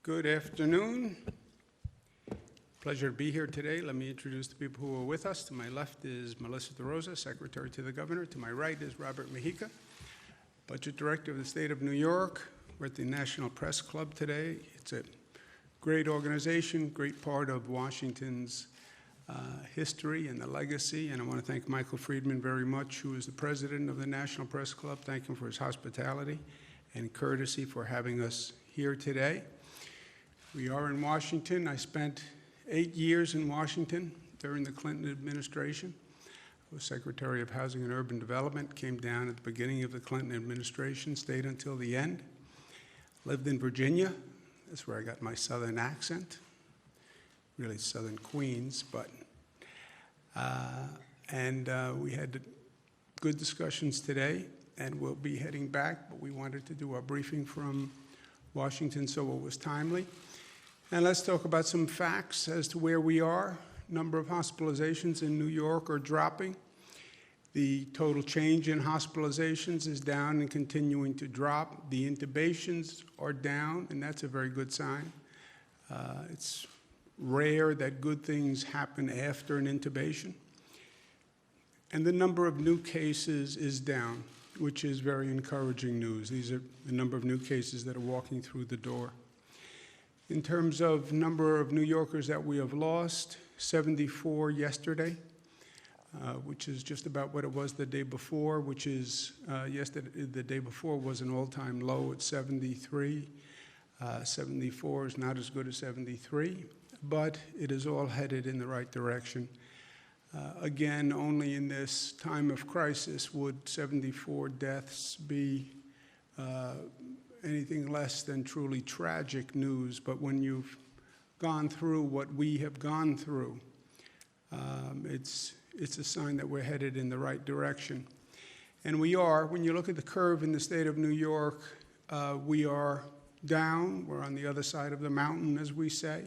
Good afternoon. Pleasure to be here today. Let me introduce the people who are with us. To my left is Melissa DeRosa, Secretary to the Governor. To my right is Robert Mujica, Budget Director of the State of New York. We're at the National Press Club today. It's a great organization, great part of Washington's history and the legacy. And I want to thank Michael Friedman very much, who is the president of the National Press Club. Thank him for his hospitality and courtesy for having us here today. We are in Washington. I spent 8 years in Washington during the Clinton administration. I was Secretary of Housing and Urban Development, came down at the beginning of the Clinton administration, stayed until the end. Lived in Virginia. That's where I got my southern accent. Really southern Queens, but we had good discussions today, and we'll be heading back, but we wanted to do our briefing from Washington, so it was timely. And let's talk about some facts as to where we are. Number of hospitalizations in New York are dropping. The total change in hospitalizations is down and continuing to drop. The intubations are down, and that's a very good sign. It's rare that good things happen after an intubation. And the number of new cases is down, which is very encouraging news. These are the number of new cases that are walking through the door. In terms of number of New Yorkers that we have lost, 74 yesterday, which is just about what it was the day before, which is yesterday, the day before was an all-time low at 73. 74 is not as good as 73, but it is all headed in the right direction. Again, only in this time of crisis would 74 deaths be anything less than truly tragic news. But when you've gone through what we have gone through, it's a sign that we're headed in the right direction. And we are. When you look at the curve in the state of New York, we are down. We're on the other side of the mountain, as we say.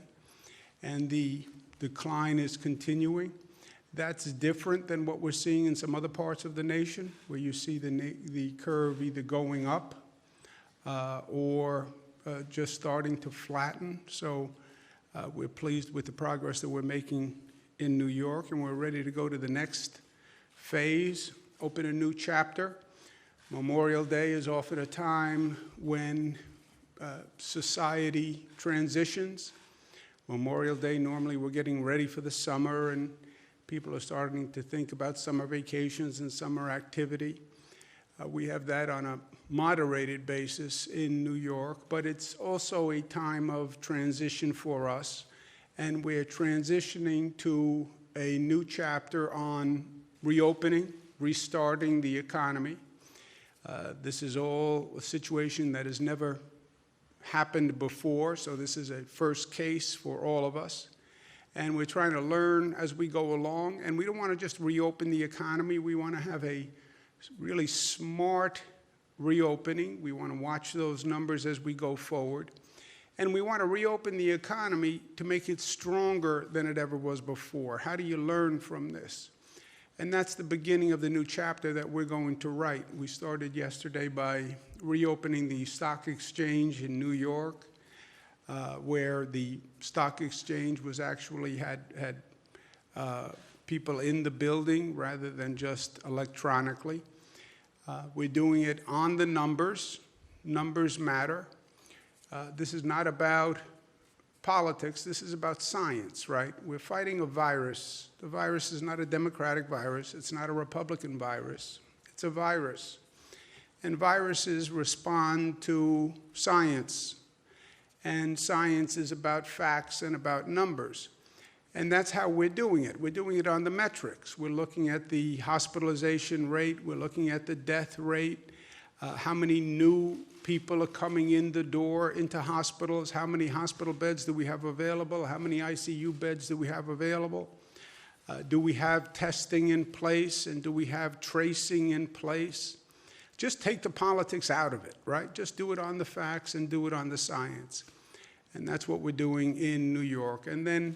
And the decline is continuing. That's different than what we're seeing in some other parts of the nation, where you see the curve either going up or just starting to flatten. So we're pleased with the progress that we're making in New York, and we're ready to go to the next phase, open a new chapter. Memorial Day is often a time when society transitions. Memorial Day, normally we're getting ready for the summer, and people are starting to think about summer vacations and summer activity. We have that on a moderated basis in New York, but it's also a time of transition for us, and we're transitioning to a new chapter on reopening, restarting the economy. This is all a situation that has never happened before, so this is a first case for all of us. And we're trying to learn as we go along, and we don't want to just reopen the economy. We want to have a really smart reopening. We want to watch those numbers as we go forward. And we want to reopen the economy to make it stronger than it ever was before. How do you learn from this? And that's the beginning of the new chapter that we're going to write. We started yesterday by reopening the stock exchange in New York, where the stock exchange was actually had people in the building rather than just electronically. We're doing it on the numbers. Numbers matter. This is not about politics. This is about science, right? We're fighting a virus. The virus is not a Democratic virus. It's not a Republican virus. It's a virus. And viruses respond to science. And science is about facts and about numbers. And that's how we're doing it. We're doing it on the metrics. We're looking at the hospitalization rate. We're looking at the death rate. How many new people are coming in the door into hospitals? How many hospital beds do we have available? How many ICU beds do we have available? Do we have testing in place? And do we have tracing in place? Just take the politics out of it, right? Just do it on the facts and do it on the science. And that's what we're doing in New York. And then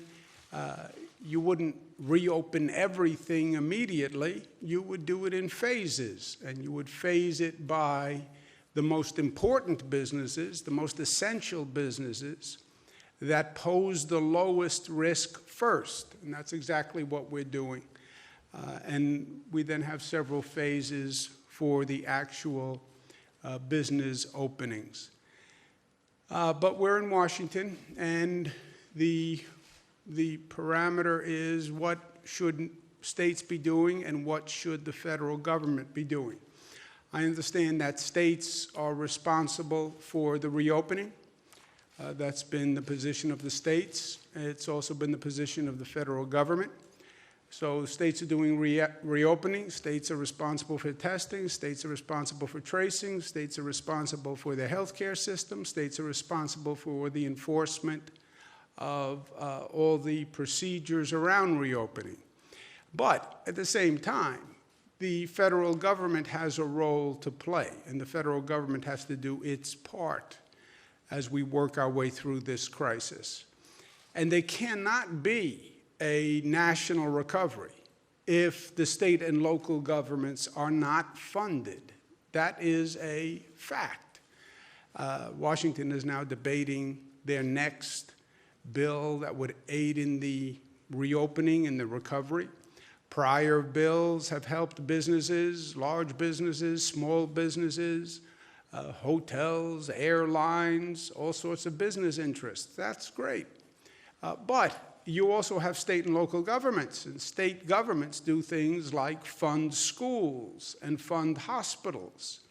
you wouldn't reopen everything immediately. You would do it in phases, and you would phase it by the most important businesses, the most essential businesses, that pose the lowest risk first, and that's exactly what we're doing. And we then have several phases for the actual business openings. But we're in Washington, and the parameter is what should states be doing and what should the federal government be doing. I understand that states are responsible for the reopening. That's been the position of the states. It's also been the position of the federal government. So states are doing reopening. States are responsible for testing. States are responsible for tracing. States are responsible for their healthcare system. States are responsible for the enforcement of all the procedures around reopening. But at the same time, the federal government has a role to play, and the federal government has to do its part as we work our way through this crisis. And there cannot be a national recovery if the state and local governments are not funded. That is a fact. Washington is now debating their next bill that would aid in the reopening and the recovery. Prior bills have helped businesses, large businesses, small businesses, hotels, airlines, all sorts of business interests. That's great. But you also have state and local governments, and state governments do things like fund schools and fund hospitals.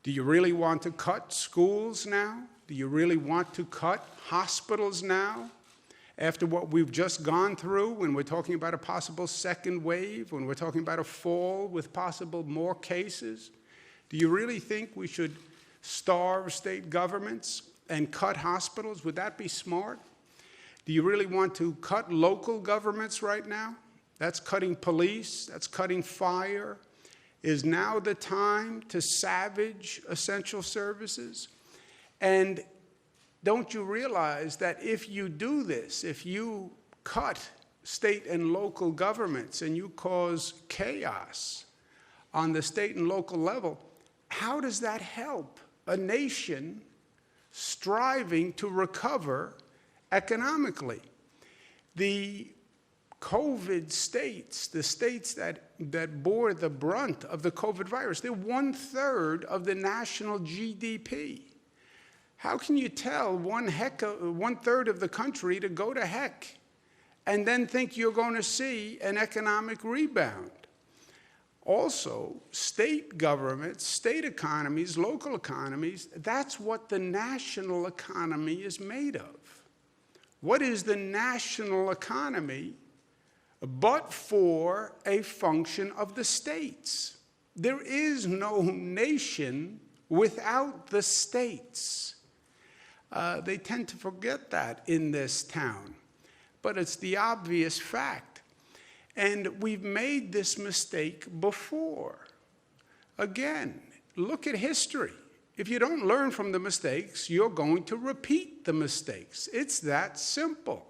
Do you really want to cut schools now? Do you really want to cut hospitals now? After what we've just gone through, when we're talking about a possible second wave, when we're talking about a fall with possible more cases, do you really think we should starve state governments and cut hospitals? Would that be smart? Do you really want to cut local governments right now? That's cutting police, that's cutting fire. Is now the time to savage essential services? And don't you realize that if you do this, if you cut state and local governments and you cause chaos on the state and local level, how does that help a nation striving to recover economically? The COVID states, the states that bore the brunt of the COVID virus, they're 1/3 of the national GDP. How can you tell 1/3 of the country to go to heck and then think you're going to see an economic rebound? Also, state governments, state economies, local economies, that's what the national economy is made of. What is the national economy but for a function of the states? There is no nation without the states. They tend to forget that in this town, but it's the obvious fact. And we've made this mistake before. Again, look at history. If you don't learn from the mistakes, you're going to repeat the mistakes. It's that simple.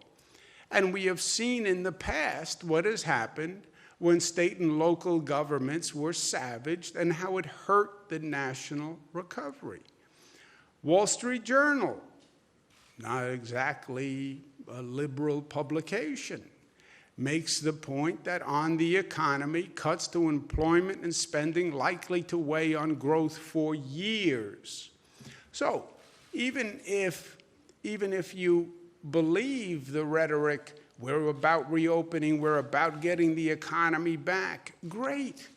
And we have seen in the past what has happened when state and local governments were savaged and how it hurt the national recovery. Wall Street Journal, not exactly a liberal publication, makes the point that on the economy, cuts to employment and spending likely to weigh on growth for years. So even if you believe the rhetoric, we're about reopening, we're about getting the economy back, great.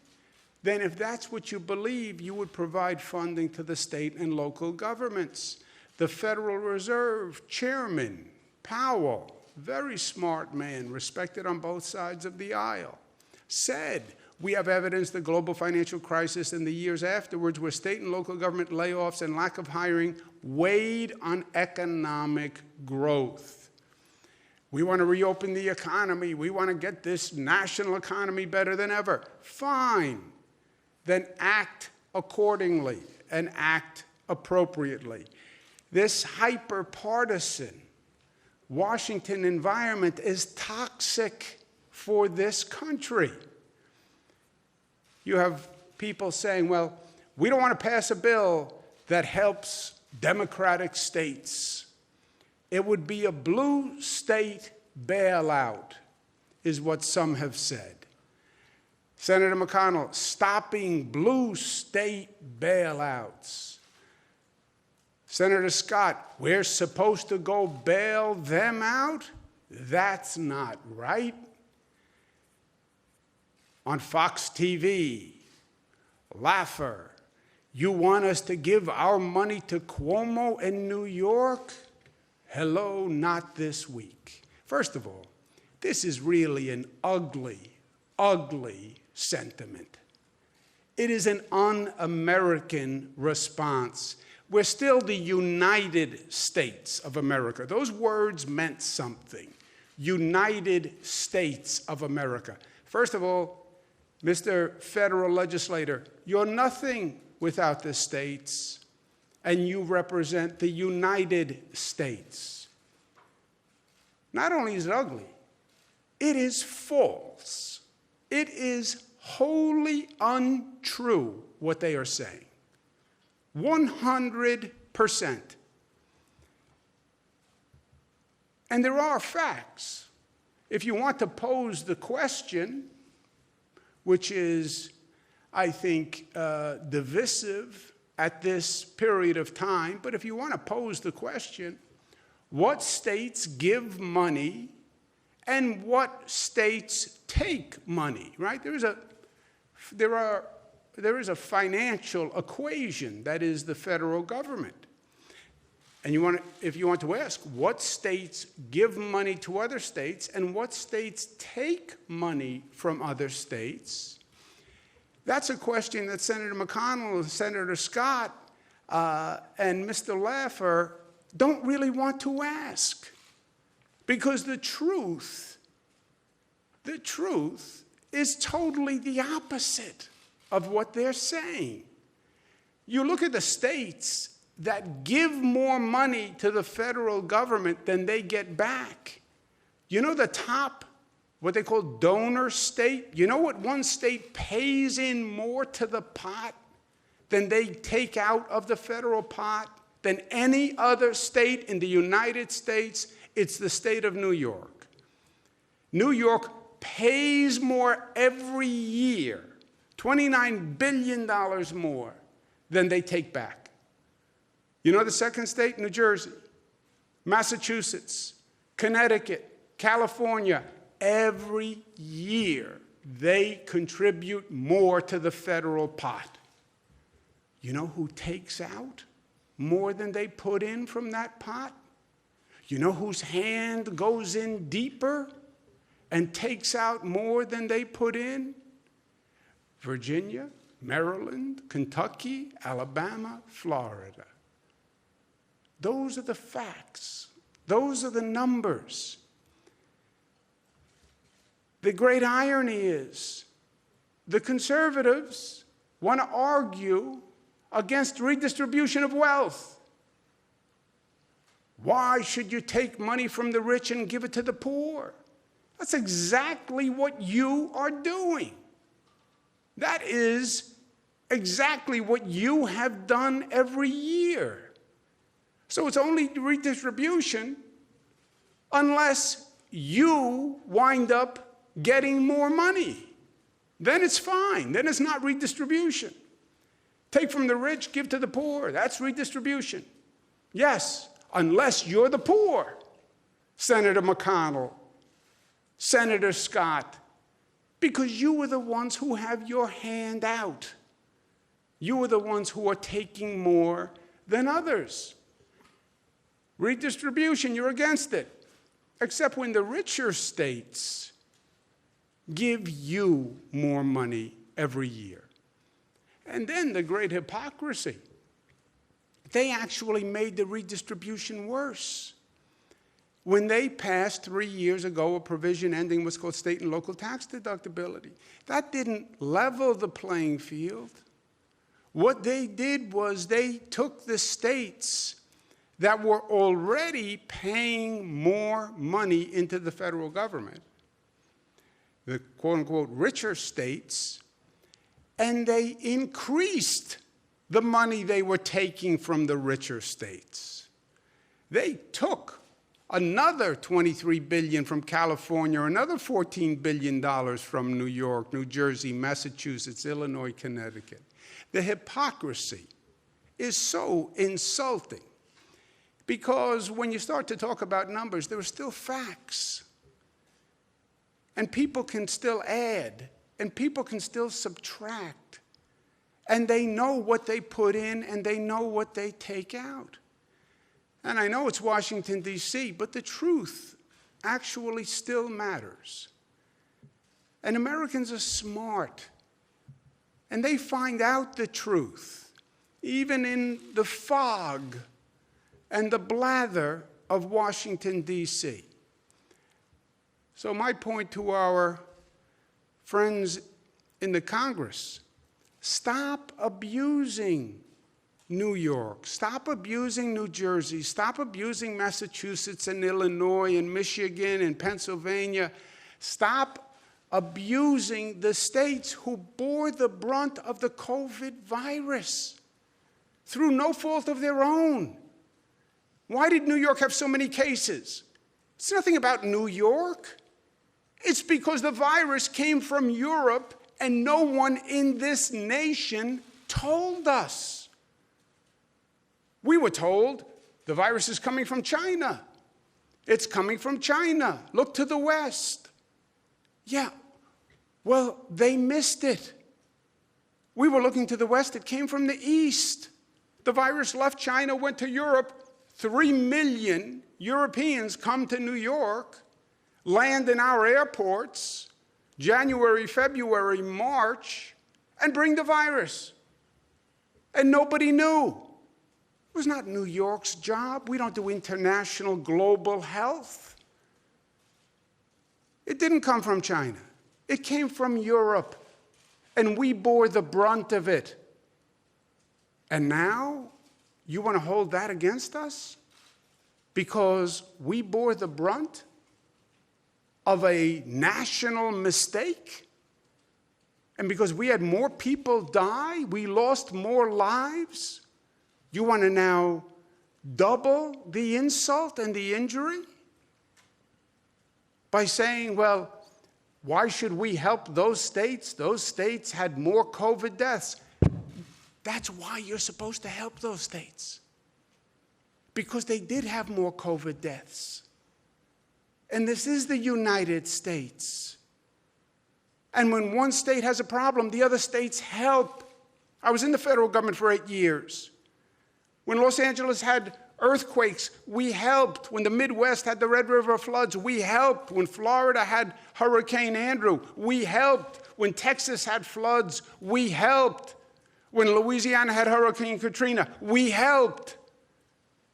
Then if that's what you believe, you would provide funding to the state and local governments. The Federal Reserve Chairman, Powell, very smart man, respected on both sides of the aisle, said, we have evidence the global financial crisis and the years afterwards where state and local government layoffs and lack of hiring weighed on economic growth. We want to reopen the economy. We want to get this national economy better than ever. Fine. Then act accordingly and act appropriately. This hyper-partisan Washington environment is toxic for this country. You have people saying, well, we don't want to pass a bill that helps democratic states. It would be a blue state bailout, is what some have said. Senator McConnell, stopping blue state bailouts. Senator Scott, we're supposed to go bail them out? That's not right. On Fox TV, Laffer, you want us to give our money to Cuomo in New York? Hello, not this week. First of all, this is really an ugly, ugly sentiment. It is an un-American response. We're still the United States of America. Those words meant something. United States of America. First of all, Mr. Federal Legislator, you're nothing without the states, and you represent the United States. Not only is it ugly, it is false. It is wholly untrue what they are saying. 100%. And there are facts. If you want to pose the question, which is, I think, divisive at this period of time, but if you want to pose the question, what states give money and what states take money, right? There is a financial equation that is the federal government. And if you want to ask, what states give money to other states and what states take money from other states, that's a question that Senator McConnell and Senator Scott and Mr. Laffer don't really want to ask. Because the truth is totally the opposite of what they're saying. You look at the states that give more money to the federal government than they get back. You know the top, what they call donor state? You know what one state pays in more to the pot than they take out of the federal pot than any other state in the United States? It's the state of New York. New York pays more every year, $29 billion more than they take back. You know the second state? New Jersey, Massachusetts, Connecticut, California. Every year, they contribute more to the federal pot. You know who takes out more than they put in from that pot? You know whose hand goes in deeper and takes out more than they put in? Virginia, Maryland, Kentucky, Alabama, Florida. Those are the facts. Those are the numbers. The great irony is the conservatives want to argue against redistribution of wealth. Why should you take money from the rich and give it to the poor? That's exactly what you are doing. That is exactly what you have done every year. So it's only redistribution unless you wind up getting more money. Then it's fine. Then it's not redistribution. Take from the rich, give to the poor. That's redistribution. Yes, unless you're the poor. Senator McConnell, Senator Scott, because you were the ones who have your hand out. You are the ones who are taking more than others. Redistribution, you're against it, except when the richer states give you more money every year. And then the great hypocrisy. They actually made the redistribution worse. When they passed 3 years ago a provision ending what's called state and local tax deductibility, that didn't level the playing field. What they did was they took the states that were already paying more money into the federal government, the quote-unquote richer states, and they increased the money they were taking from the richer states. They took another $23 billion from California, another $14 billion from New York, New Jersey, Massachusetts, Illinois, Connecticut. The hypocrisy is so insulting because when you start to talk about numbers, there are still facts. And people can still add, and people can still subtract. And they know what they put in, and they know what they take out. And I know it's Washington, D.C., but the truth actually still matters. And Americans are smart, and they find out the truth, even in the fog and the blather of Washington, D.C. So my point to our friends in the Congress, stop abusing New York, stop abusing New Jersey, stop abusing Massachusetts and Illinois and Michigan and Pennsylvania. Stop abusing the states who bore the brunt of the COVID virus through no fault of their own. Why did New York have so many cases? It's nothing about New York. It's because the virus came from Europe and no one in this nation told us. We were told the virus is coming from China. It's coming from China. Look to the West. Yeah, well, they missed it. We were looking to the West. It came from the East. The virus left China, went to Europe. 3 million Europeans come to New York, land in our airports, January, February, March, and bring the virus. And nobody knew. It was not New York's job. We don't do international global health. It didn't come from China. It came from Europe, and we bore the brunt of it. And now you want to hold that against us? Because we bore the brunt of a national mistake? And because we had more people die, we lost more lives? You want to now double the insult and the injury? By saying, well, why should we help those states? Those states had more COVID deaths. That's why you're supposed to help those states. Because they did have more COVID deaths. And this is the United States. And when one state has a problem, the other states help. I was in the federal government for 8 years. When Los Angeles had earthquakes, we helped. When the Midwest had the Red River floods, we helped. When Florida had Hurricane Andrew, we helped. When Texas had floods, we helped. When Louisiana had Hurricane Katrina, we helped.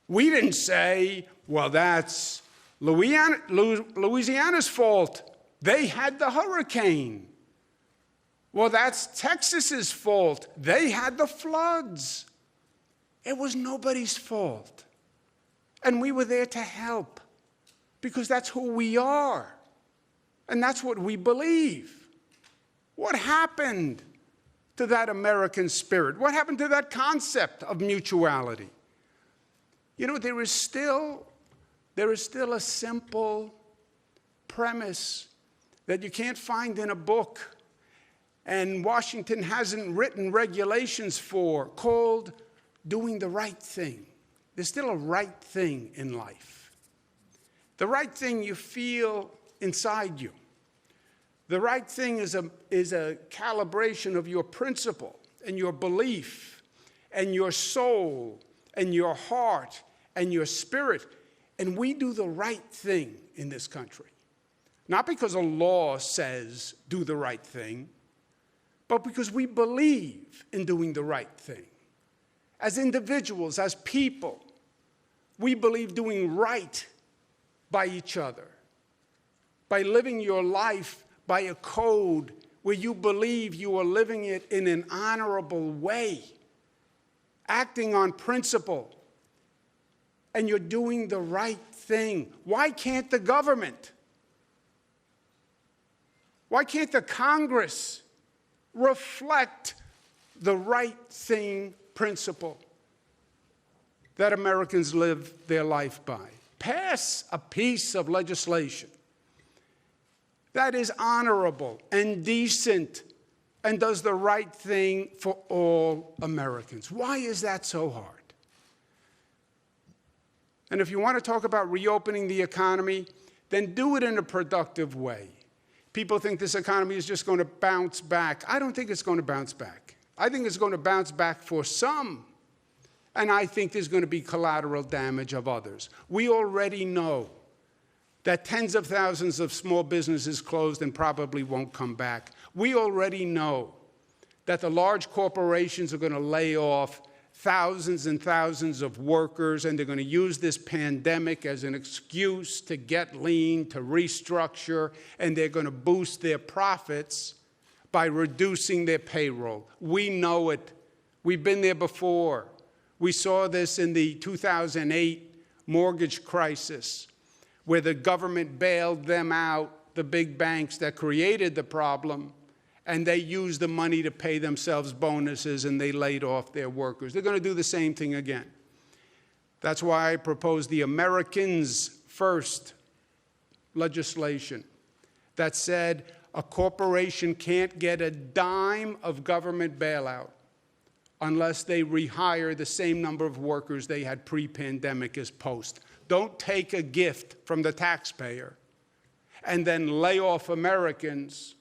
We didn't say, well, that's Louisiana's fault. They had the hurricane. Well, that's Texas's fault. They had the floods. It was nobody's fault. And we were there to help because that's who we are. And that's what we believe. What happened to that American spirit? What happened to that concept of mutuality? You know, there is still a simple premise that you can't find in a book, and Washington hasn't written regulations for, called doing the right thing. There's still a right thing in life. The right thing you feel inside you. The right thing is a calibration of your principle and your belief and your soul and your heart and your spirit. And we do the right thing in this country. Not because a law says do the right thing, but because we believe in doing the right thing. As individuals, as people, we believe doing right by each other, by living your life by a code where you believe you are living it in an honorable way, acting on principle, and you're doing the right thing. Why can't the government, why can't the Congress reflect the right thing principle that Americans live their life by? pass a piece of legislation that is honorable and decent and does the right thing for all Americans. Why is that so hard? And if you want to talk about reopening the economy, then do it in a productive way. People think this economy is just going to bounce back. I don't think it's going to bounce back. I think it's going to bounce back for some, and I think there's going to be collateral damage of others. We already know that tens of thousands of small businesses closed and probably won't come back. We already know that the large corporations are going to lay off thousands and thousands of workers, and they're going to use this pandemic as an excuse to get lean, to restructure, and they're going to boost their profits by reducing their payroll. We know it. We've been there before. We saw this in the 2008 mortgage crisis, where the government bailed them out, the big banks that created the problem, and they used the money to pay themselves bonuses, and they laid off their workers. They're going to do the same thing again. That's why I proposed the Americans First legislation that said a corporation can't get a dime of government bailout unless they rehire the same number of workers they had pre-pandemic as post. Don't take a gift from the taxpayer and then lay off Americans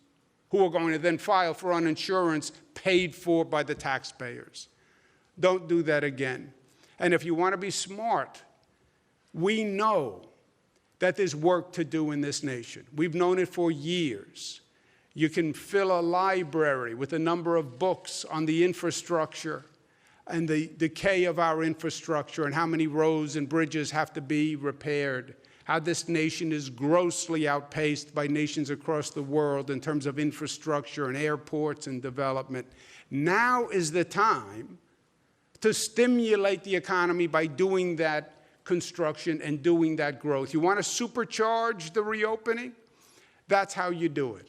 who are going to then file for uninsurance paid for by the taxpayers. Don't do that again. And if you want to be smart, we know that there's work to do in this nation. We've known it for years. You can fill a library with a number of books on the infrastructure and the decay of our infrastructure and how many roads and bridges have to be repaired, how this nation is grossly outpaced by nations across the world in terms of infrastructure and airports and development. Now is the time to stimulate the economy by doing that construction and doing that growth. You want to supercharge the reopening? That's how you do it.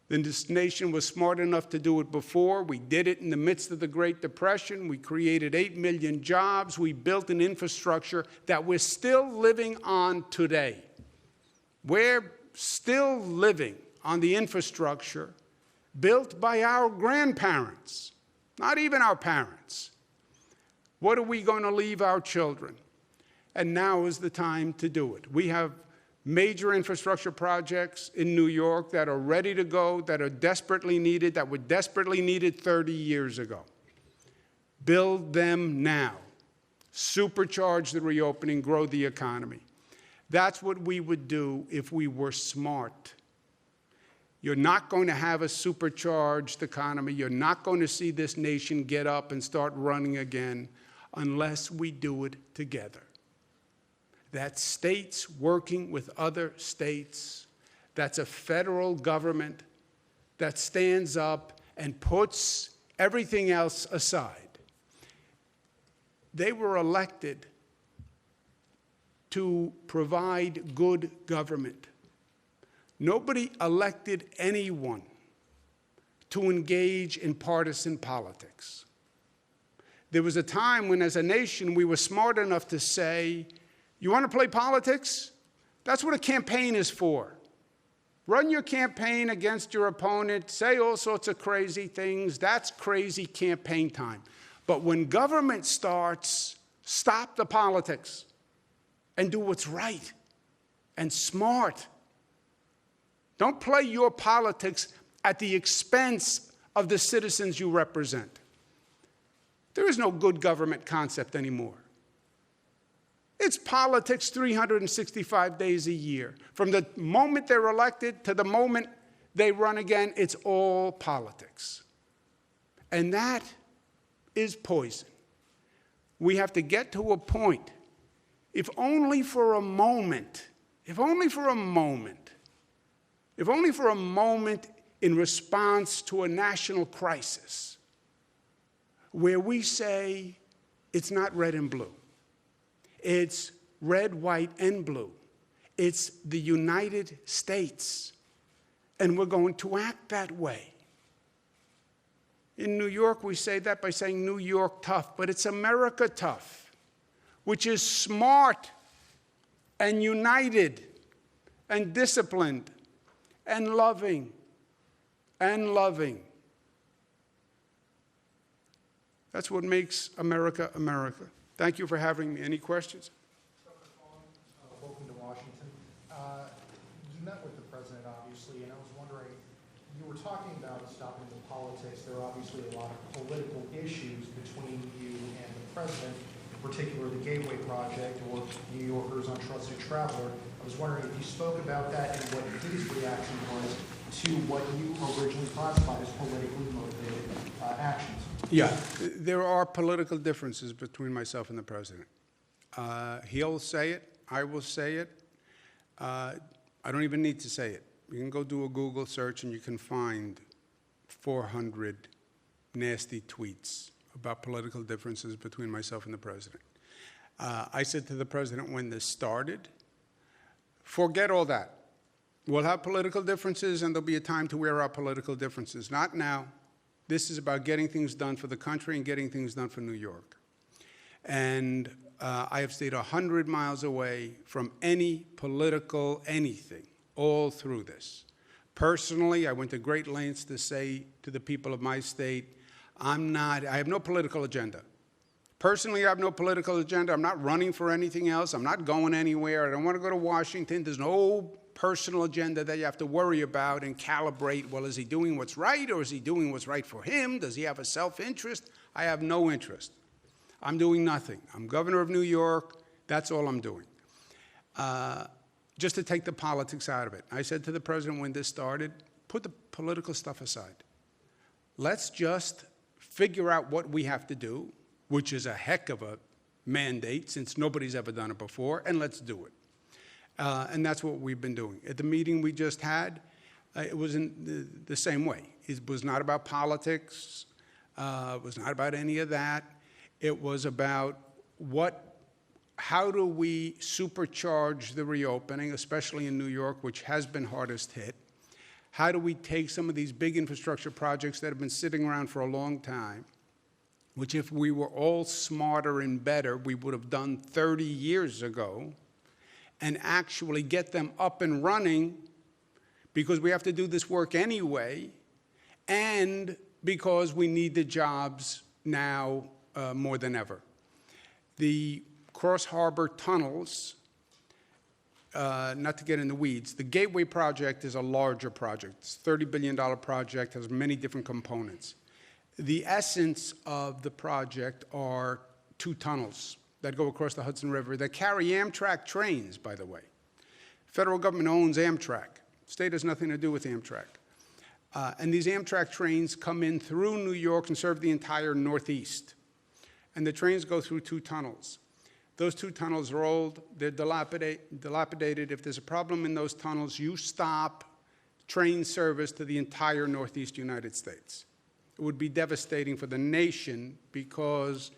Then this nation was smart enough to do it before. We did it in the midst of the Great Depression. We created 8 million jobs. We built an infrastructure that we're still living on today. We're still living on the infrastructure built by our grandparents, not even our parents. What are we going to leave our children? And now is the time to do it. We have major infrastructure projects in New York that are ready to go, that are desperately needed, that were desperately needed 30 years ago. Build them now. Supercharge the reopening, grow the economy. That's what we would do if we were smart. You're not going to have a supercharged economy. You're not going to see this nation get up and start running again unless we do it together. That's states working with other states. That's a federal government that stands up and puts everything else aside. They were elected to provide good government. Nobody elected anyone to engage in partisan politics. There was a time when, as a nation, we were smart enough to say, you want to play politics? That's what a campaign is for. Run your campaign against your opponent, say all sorts of crazy things. That's crazy campaign time. But when government starts, stop the politics and do what's right and smart. Don't play your politics at the expense of the citizens you represent. There is no good government concept anymore. It's politics 365 days a year. From the moment they're elected to the moment they run again, it's all politics. And that is poison. We have to get to a point, if only for a moment, in response to a national crisis, where we say it's not red and blue. It's red, white, and blue. It's the United States. And we're going to act that way. In New York, we say that by saying New York tough, but it's America tough, which is smart. and united and disciplined and loving and loving. That's what makes America, America. Thank you for having me. Any questions? Welcome to Washington. You met with the president, obviously, and I was wondering, you were talking about stopping the politics. There are obviously a lot of political issues between you and the president, in particular the Gateway Project or New Yorkers Untrusted Traveler. I was wondering if you spoke about that and what his reaction was to what you originally classified as politically motivated actions. Yeah, there are political differences between myself and the president. He'll say it. I will say it. I don't even need to say it. You can go do a Google search and you can find 400 nasty tweets about political differences between myself and the president. I said to the president when this started, forget all that. We'll have political differences and there'll be a time to wear our political differences. Not now. This is about getting things done for the country and getting things done for New York. And I have stayed 100 miles away from any political anything all through this. Personally, I went to great lengths to say to the people of my state, I have no political agenda. Personally, I have no political agenda. I'm not running for anything else. I'm not going anywhere. I don't want to go to Washington. There's no personal agenda that you have to worry about and calibrate. Well, is he doing what's right or is he doing what's right for him? Does he have a self-interest? I have no interest. I'm doing nothing. I'm governor of New York. That's all I'm doing. Just to take the politics out of it. I said to the president when this started, put the political stuff aside. Let's just figure out what we have to do, which is a heck of a mandate since nobody's ever done it before, and let's do it. And that's what we've been doing. At the meeting we just had, it was in the same way. It was not about politics. It was not about any of that. It was about how do we supercharge the reopening, especially in New York, which has been hardest hit. How do we take some of these big infrastructure projects that have been sitting around for a long time, which if we were all smarter and better, we would have done 30 years ago, and actually get them up and running because we have to do this work anyway, and because we need the jobs now more than ever. The Cross Harbor tunnels, not to get in the weeds, the Gateway Project is a larger project. It's a $30 billion project, has many different components. The essence of the project are 2 tunnels that go across the Hudson River that carry Amtrak trains, by the way. Federal government owns Amtrak. State has nothing to do with Amtrak. And these Amtrak trains come in through New York and serve the entire Northeast. And the trains go through 2 tunnels. Those 2 tunnels are old, they're dilapidated. If there's a problem in those tunnels, you stop train service to the entire Northeast United States. It would be devastating for the nation because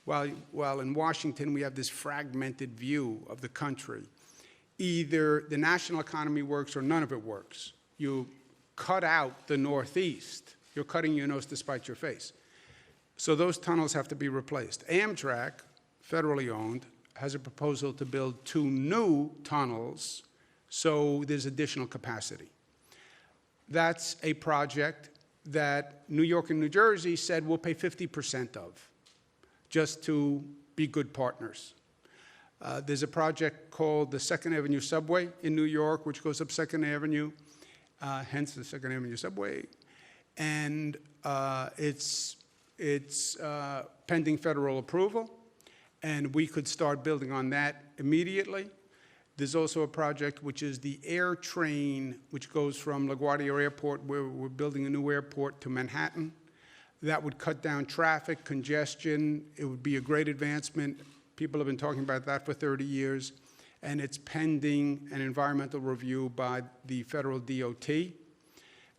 while in Washington we have this fragmented view of the country, either the national economy works or none of it works. You cut out the Northeast, you're cutting your nose to spite your face. So those tunnels have to be replaced. Amtrak, federally owned, has a proposal to build 2 new tunnels, so there's additional capacity. That's a project that New York and New Jersey said we'll pay 50% of, just to be good partners. There's a project called the 2nd Avenue Subway in New York, which goes up 2nd Avenue, hence the 2nd Avenue Subway, and it's pending federal approval, and we could start building on that immediately. There's also a project which is the air train, which goes from LaGuardia Airport, where we're building a new airport, to Manhattan. That would cut down traffic, congestion. It would be a great advancement. People have been talking about that for 30 years, and it's pending an environmental review by the federal DOT.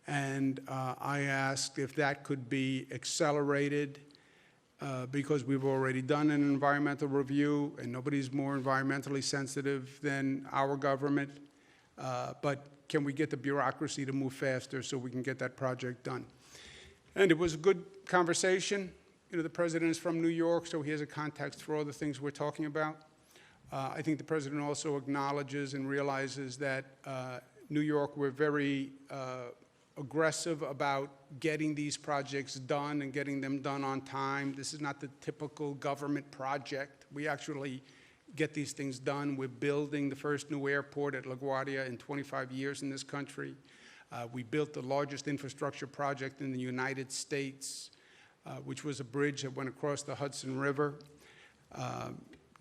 And I asked if that could be accelerated because we've already done an environmental review, and nobody's more environmentally sensitive than our government. But can we get the bureaucracy to move faster so we can get that project done? And it was a good conversation. You know, the president is from New York, so he has a context for all the things we're talking about. I think the president also acknowledges and realizes that New York, we're very aggressive about getting these projects done and getting them done on time. This is not the typical government project. We actually get these things done. We're building the first new airport at LaGuardia in 25 years in this country. We built the largest infrastructure project in the United States, which was a bridge that went across the Hudson River,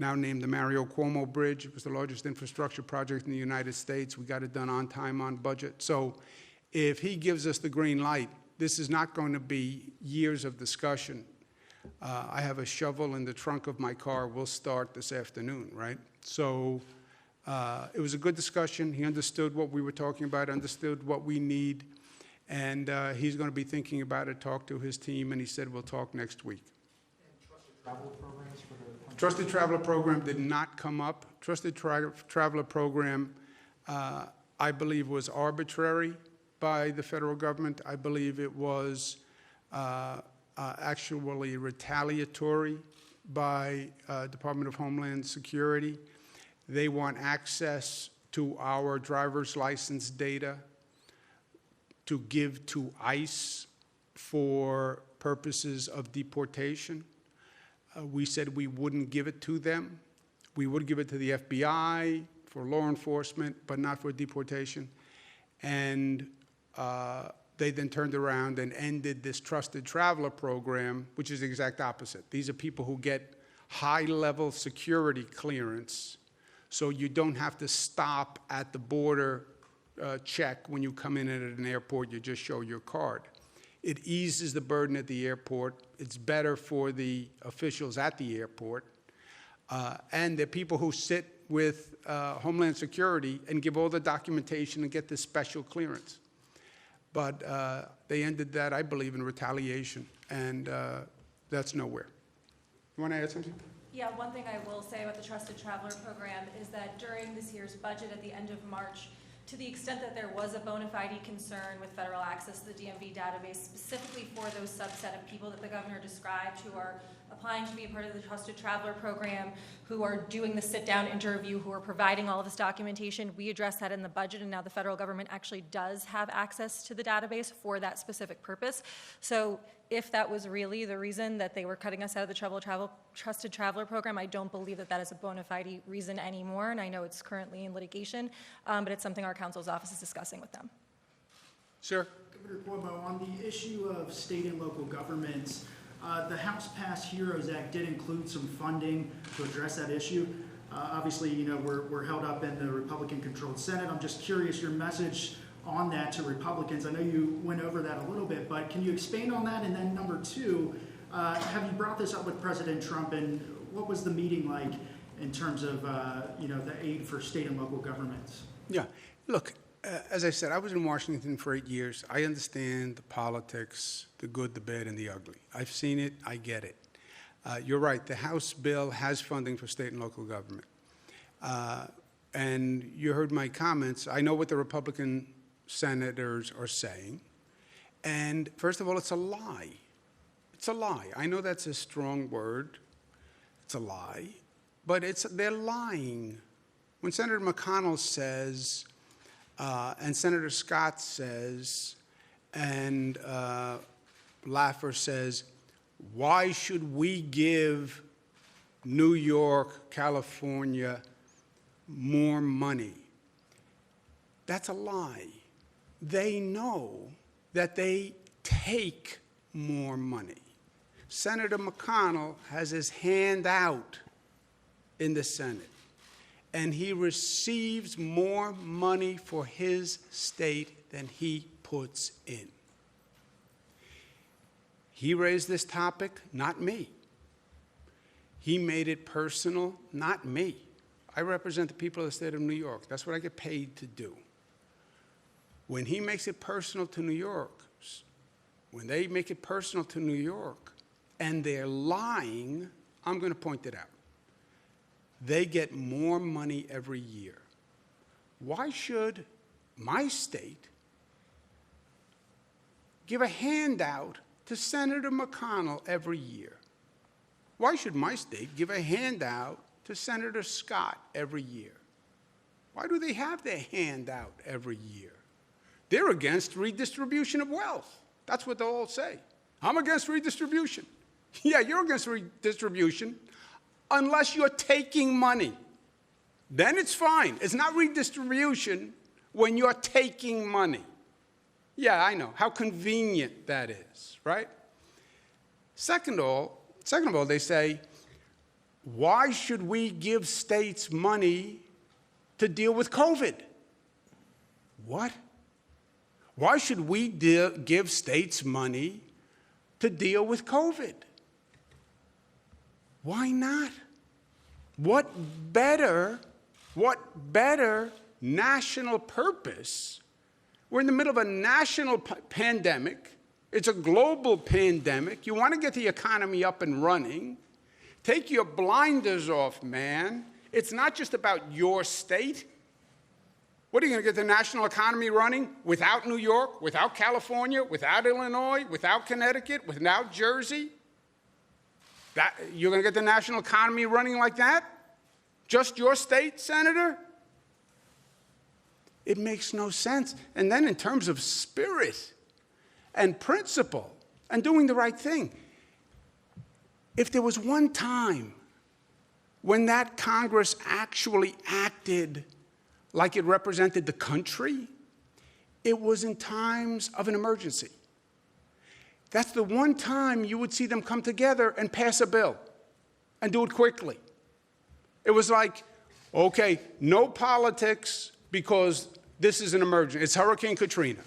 now named the Mario Cuomo Bridge. It was the largest infrastructure project in the United States. We got it done on time, on budget. So if he gives us the green light, this is not going to be years of discussion. I have a shovel in the trunk of my car. We'll start this afternoon, right? So it was a good discussion. He understood what we were talking about, understood what we need, and he's going to be thinking about it, talk to his team, and he said we'll talk next week. And trusted travel programs for the Trusted Traveler Program did not come up. Trusted Traveler Program, I believe, was arbitrary by the federal government. I believe it was actually retaliatory by Department of Homeland Security. They want access to our driver's license data to give to ICE for purposes of deportation. We said we wouldn't give it to them. We would give it to the FBI for law enforcement, but not for deportation. And they then turned around and ended this Trusted Traveler Program, which is the exact opposite. These are people who get high-level security clearance, so you don't have to stop at the border check when you come in at an airport. You just show your card. It eases the burden at the airport. It's better for the officials at the airport. And they're people who sit with Homeland Security and give all the documentation and get this special clearance. But they ended that, I believe, in retaliation, and that's nowhere. You want to add something? Yeah, one thing I will say about the Trusted Traveler Program is that during this year's budget at the end of March, to the extent that there was a bona fide concern with federal access to the DMV database, specifically for those subset of people that the governor described who are applying to be a part of the Trusted Traveler Program, who are doing the sit-down interview, who are providing all of this documentation, we addressed that in the budget, and now the federal government actually does have access to the database for that specific purpose. So if that was really the reason that they were cutting us out of the Trusted Traveler Program, I don't believe that that is a bona fide reason anymore, and I know it's currently in litigation, but it's something our counsel's office is discussing with them. Sir? Governor Cuomo, on the issue of state and local governments, the House passed HEROES Act did include some funding to address that issue. Obviously, you know, we're held up in the Republican-controlled Senate. I'm just curious your message on that to Republicans. I know you went over that a little bit, but can you expand on that? And then number two, have you brought this up with President Trump, and what was the meeting like in terms of, you know, the aid for state and local governments? Yeah. Look, as I said, I was in Washington for 8 years. I understand the politics, the good, the bad, and the ugly. I've seen it. I get it. You're right. The House bill has funding for state and local government. And you heard my comments. I know what the Republican senators are saying. And first of all, it's a lie. It's a lie. I know that's a strong word. It's a lie. But they're lying. When Senator McConnell says, and Senator Scott says, and Laffer says, why should we give New York, California more money? That's a lie. They know that they take more money. Senator McConnell has his hand out in the Senate, and he receives more money for his state than he puts in. He raised this topic, not me. He made it personal, not me. I represent the people of the state of New York. That's what I get paid to do. When he makes it personal to New York, when they make it personal to New York, and they're lying, I'm going to point it out. They get more money every year. Why should my state give a handout to Senator McConnell every year? Why should my state give a handout to Senator Scott every year? Why do they have their hand out every year? They're against redistribution of wealth. That's what they'll all say. I'm against redistribution. Yeah, you're against redistribution unless you're taking money. Then it's fine. It's not redistribution when you're taking money. Yeah, I know. How convenient that is, right? Second of all, they say, why should we give states money to deal with COVID? What? Why should we give states money to deal with COVID? Why not? What better national purpose? We're in the middle of a national pandemic. It's a global pandemic. You want to get the economy up and running. Take your blinders off, man. It's not just about your state. What, are you going to get the national economy running without New York, without California, without Illinois, without Connecticut, without Jersey? You're going to get the national economy running like that? Just your state, Senator? It makes no sense. And then in terms of spirit and principle and doing the right thing, if there was one time when that Congress actually acted like it represented the country, it was in times of an emergency. That's the one time you would see them come together and pass a bill and do it quickly. It was like, okay, no politics because this is an emergency. It's Hurricane Katrina.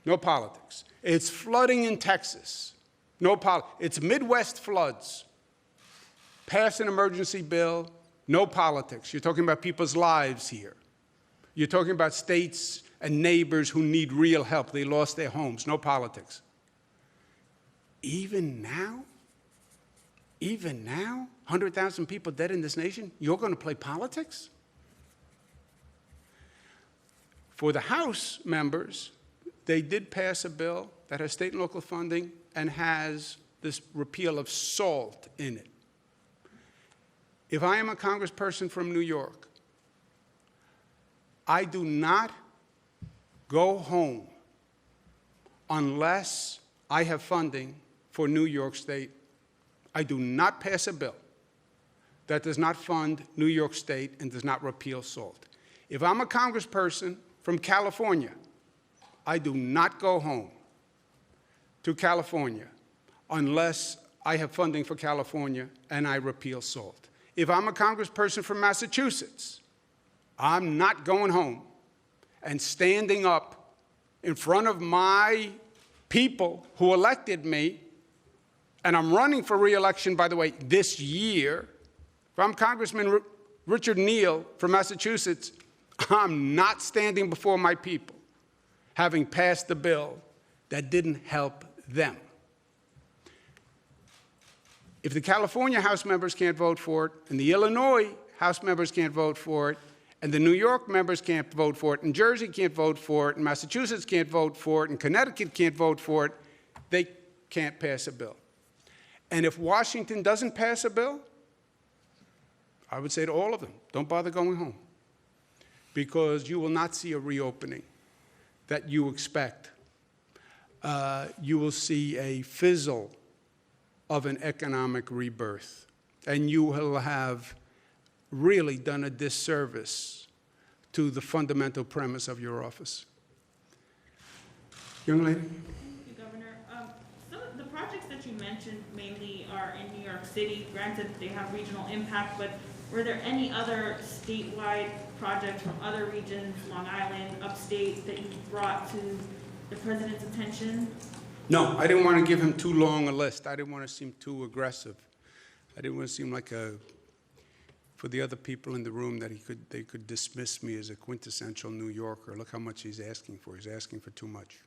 No politics. It's flooding in Texas. No politics. It's Midwest floods. Pass an emergency bill. No politics. You're talking about people's lives here. You're talking about states and neighbors who need real help. They lost their homes. No politics. Even now, 100,000 people dead in this nation, you're going to play politics? For the House members, they did pass a bill that has state and local funding and has this repeal of SALT in it. If I am a congressperson from New York, I do not go home unless I have funding for New York State. I do not pass a bill that does not fund New York State and does not repeal SALT. If I'm a congressperson from California, I do not go home to California unless I have funding for California and I repeal SALT. If I'm a congressperson from Massachusetts, I'm not going home and standing up in front of my people who elected me, and I'm running for re-election, by the way, this year. If I'm Congressman Richard Neal from Massachusetts, I'm not standing before my people having passed a bill that didn't help them. If the California House members can't vote for it, and the Illinois House members can't vote for it, and the New York members can't vote for it, and Jersey can't vote for it, and Massachusetts can't vote for it, and Connecticut can't vote for it, they can't pass a bill. And if Washington doesn't pass a bill, I would say to all of them, don't bother going home, because you will not see a reopening that you expect. You will see a fizzle of an economic rebirth, and you will have really done a disservice to the fundamental premise of your office. Young lady? Thank you, Governor. Some of the projects that you mentioned mainly are in New York City. Granted, they have regional impact, but were there any other statewide projects from other regions, Long Island, upstate, that you brought to the president's attention? No, I didn't want to give him too long a list. I didn't want to seem too aggressive. I didn't want to seem like for the other people in the room that they could dismiss me as a quintessential New Yorker. Look how much he's asking for. He's asking for too much.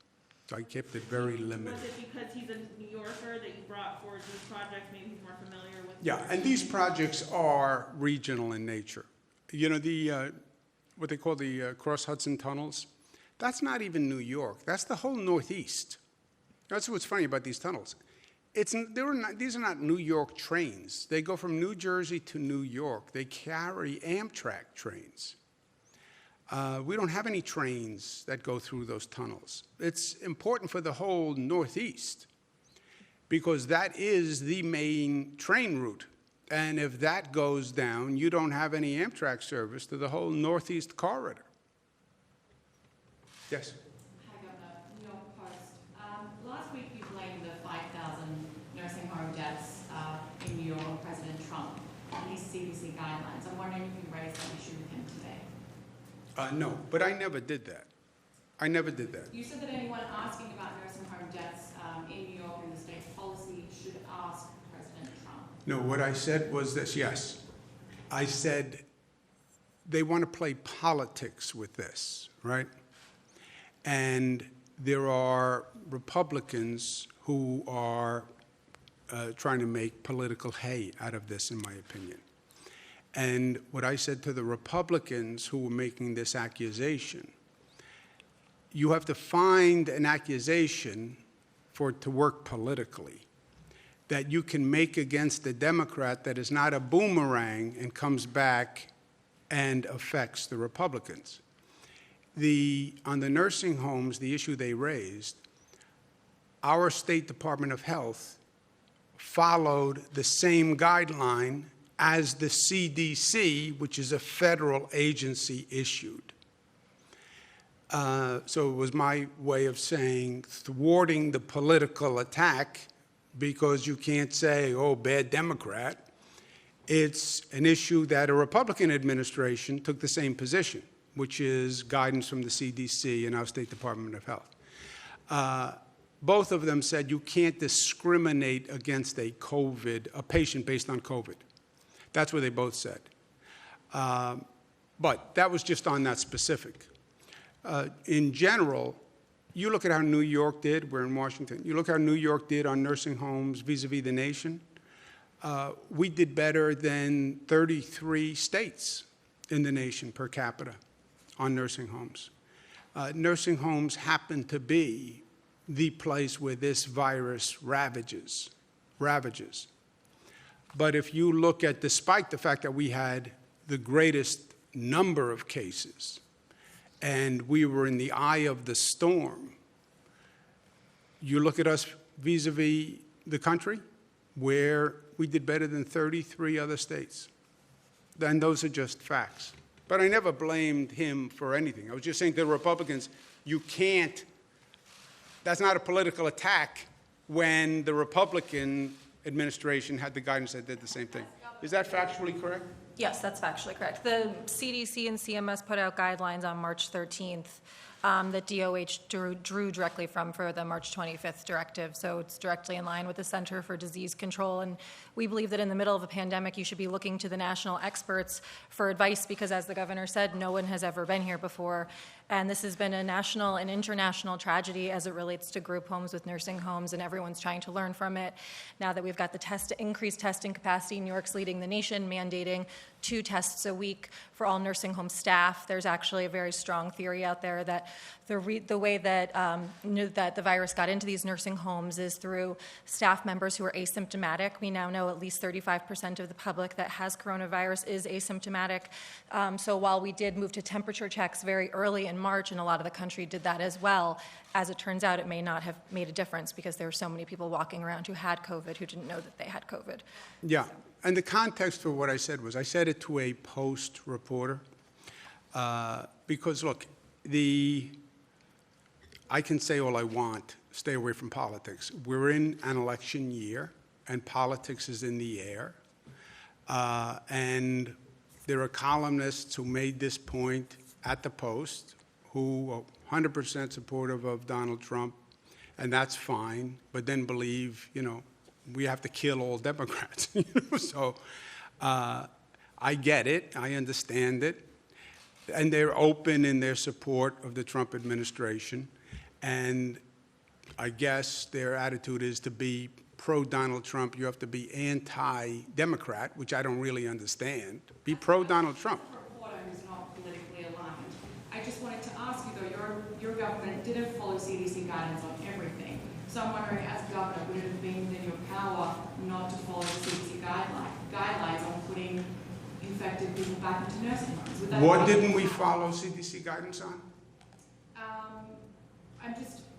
So I kept it very limited. Was it because he's a New Yorker that you brought forward these projects? Maybe he's more familiar with. Yeah, and these projects are regional in nature. You know, what they call the Cross Hudson tunnels, that's not even New York. That's the whole Northeast. That's what's funny about these tunnels. these are not New York trains. They go from New Jersey to New York. They carry Amtrak trains. We don't have any trains that go through those tunnels. It's important for the whole Northeast because that is the main train route. And if that goes down, you don't have any Amtrak service to the whole Northeast corridor. Yes? Hi, Governor. New York Post. Last week you blamed the 5,000 nursing home deaths in New York on President Trump and his CDC guidelines. I'm wondering if you raised that issue with him today. No, but I never did that. I never did that. You said that anyone asking about nursing home deaths in New York and the state's policy should ask President Trump. No, what I said was this, yes. I said they want to play politics with this, right? And there are Republicans who are trying to make political hay out of this, in my opinion. And what I said to the Republicans who were making this accusation, you have to find an accusation for it to work politically that you can make against a Democrat that is not a boomerang and comes back and affects the Republicans. On the nursing homes, the issue they raised, our State Department of Health followed the same guideline as the CDC, which is a federal agency, issued. So it was my way of saying thwarting the political attack because you can't say, oh, bad Democrat. It's an issue that a Republican administration took the same position, which is guidance from the CDC and our State Department of Health. Both of them said you can't discriminate against a patient based on COVID. That's what they both said. But that was just on that specific. In general, you look at how New York did, we're in Washington, you look how New York did on nursing homes vis-a-vis the nation. We did better than 33 states in the nation per capita on nursing homes. Nursing homes happen to be the place where this virus ravages. But if you look at, despite the fact that we had the greatest number of cases and we were in the eye of the storm, you look at us vis-a-vis the country where we did better than 33 other states. And those are just facts. But I never blamed him for anything. I was just saying to the Republicans, you can't, that's not a political attack when the Republican administration had the guidance that did the same thing. Is that factually correct? Yes, that's factually correct. The CDC and CMS put out guidelines on March 13th that DOH drew directly from for the March 25th directive. So it's directly in line with the Center for Disease Control. And we believe that in the middle of a pandemic, you should be looking to the national experts for advice because, as the governor said, no one has ever been here before. And this has been a national and international tragedy as it relates to group homes with nursing homes, and everyone's trying to learn from it. Now that we've got the increased testing capacity, New York's leading the nation, mandating 2 tests a week for all nursing home staff. There's actually a very strong theory out there that the way that that the virus got into these nursing homes is through staff members who are asymptomatic. We now know at least 35% of the public that has coronavirus is asymptomatic. So while we did move to temperature checks very early in March, and a lot of the country did that as well, as it turns out, it may not have made a difference because there were so many people walking around who had COVID who didn't know that they had COVID. Yeah, and the context for what I said was I said it to a Post reporter because, look, I can say all I want, stay away from politics. We're in an election year, and politics is in the air. And there are columnists who made this point at the Post who are 100% supportive of Donald Trump, and that's fine, but then believe, we have to kill all Democrats. So I get it. I understand it. And they're open in their support of the Trump administration. And I guess their attitude is to be pro-Donald Trump. You have to be anti-Democrat, which I don't really understand. Be pro-Donald Trump. As a reporter who's not politically aligned, I just wanted to ask you, though, your government didn't follow CDC guidance on everything. So I'm wondering, as governor, would it have been within your power not to follow the CDC guidelines on putting infected people back into nursing homes? Would that What have been- didn't we follow CDC guidance on?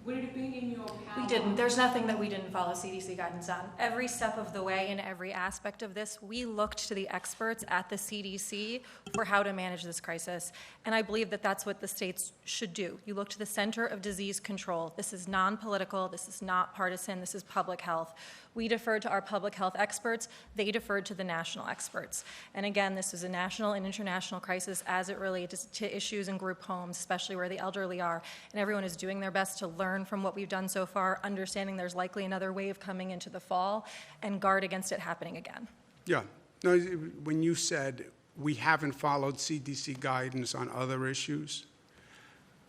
Would it have been in your power? We didn't. There's nothing that we didn't follow CDC guidance on. Every step of the way in every aspect of this, we looked to the experts at the CDC for how to manage this crisis. And I believe that that's what the states should do. You look to the Center of Disease Control. This is non-political. This is not partisan. This is public health. We deferred to our public health experts. They deferred to the national experts. And again, this is a national and international crisis as it relates to issues in group homes, especially where the elderly are. And everyone is doing their best to learn from what we've done so far, understanding there's likely another wave coming into the fall, and guard against it happening again. Yeah. No, when you said we haven't followed CDC guidance on other issues,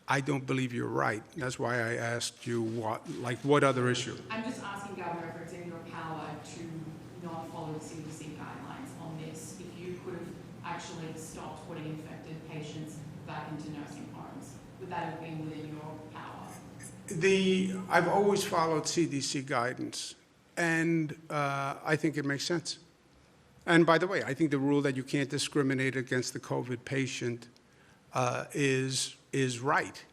I don't believe you're right. That's why I asked you what other issue? I'm just asking, Governor, if it's in your power to not follow the CDC guidelines on this, if you could have actually stopped putting infected patients back into nursing homes. Would that have been within your power? I've always followed CDC guidance, and I think it makes sense. And by the way, I think the rule that you can't discriminate against the COVID patient is right.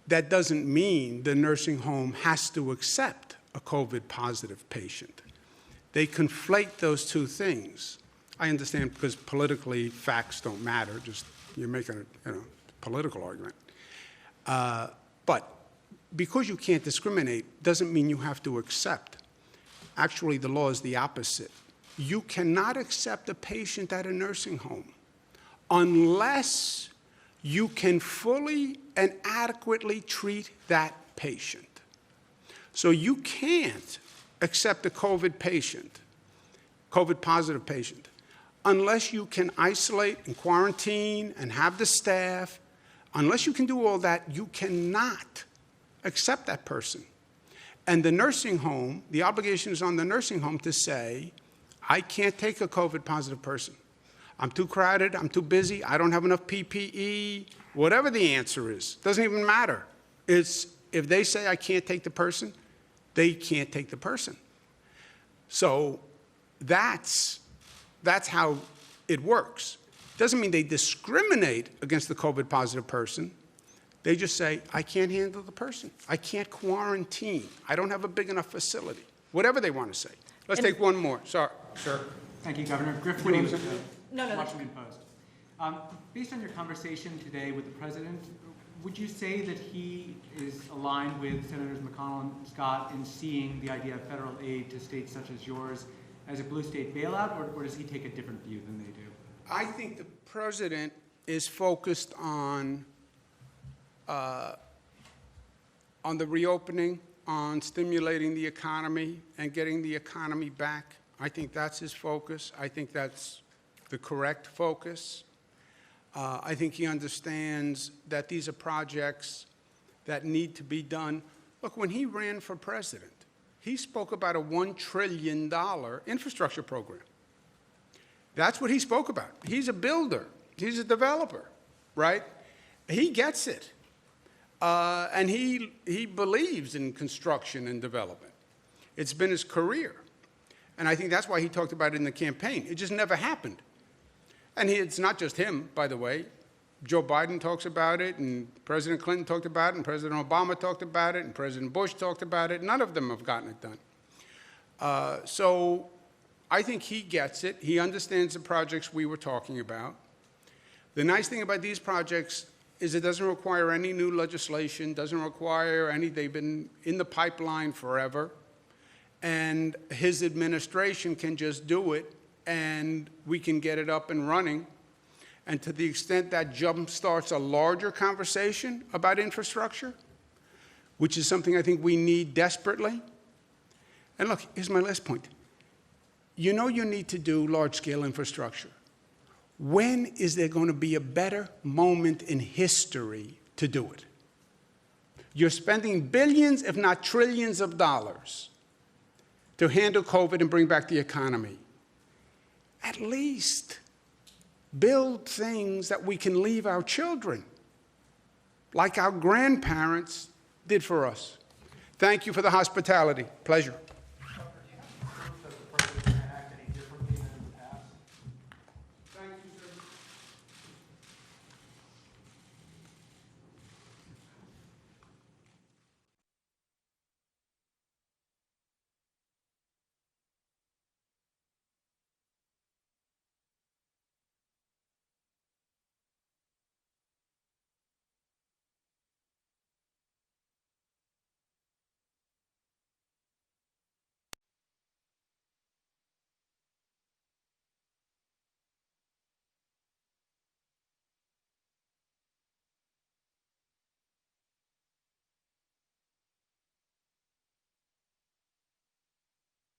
That doesn't mean the nursing home has to accept a COVID-positive patient. They conflate those two things. I understand because politically facts don't matter, just you're making a political argument. But because you can't discriminate doesn't mean you have to accept. Actually, the law is the opposite. You cannot accept a patient at a nursing home unless you can fully and adequately treat that patient. So you can't accept a COVID patient, COVID-positive patient, unless you can isolate and quarantine and have the staff. Unless you can do all that, you cannot accept that person. And the nursing home, the obligation is on the nursing home to say, I can't take a COVID-positive person. I'm too crowded, I'm too busy, I don't have enough PPE, whatever the answer is, doesn't even matter. It's, if they say I can't take the person, they can't take the person. So that's how it works. Doesn't mean they discriminate against the COVID-positive person. They just say, I can't handle the person. I can't quarantine. I don't have a big enough facility. Whatever they want to say. Let's take one more. Sorry. Sir. Thank you, Governor. Griff Williams, No. Washington Post. Based on your conversation today with the President, would you say that he is aligned with Senators McConnell and Scott in seeing the idea of federal aid to states such as yours as a blue state bailout, or does he take a different view than they do? I think the President is focused on the reopening, on stimulating the economy and getting the economy back. I think that's his focus. I think that's the correct focus. I think he understands that these are projects that need to be done. Look, when he ran for president, he spoke about a $1 trillion infrastructure program. That's what he spoke about. He's a builder. He's a developer, right? He gets it. And he believes in construction and development. It's been his career. And I think that's why he talked about it in the campaign. It just never happened. And it's not just him, by the way. Joe Biden talks about it, and President Clinton talked about it, and President Obama talked about it, and President Bush talked about it. None of them have gotten it done. So I think he gets it. He understands the projects we were talking about. The nice thing about these projects is it doesn't require any new legislation, doesn't require any, they've been in the pipeline forever. And his administration can just do it, and we can get it up and running. And to the extent that jumpstarts a larger conversation about infrastructure, which is something I think we need desperately. And look, here's my last point. You know you need to do large-scale infrastructure. When is there going to be a better moment in history to do it? You're spending billions, if not trillions of dollars to handle COVID and bring back the economy. At least build things that we can leave our children, like our grandparents did for us. Thank you for the hospitality. Pleasure.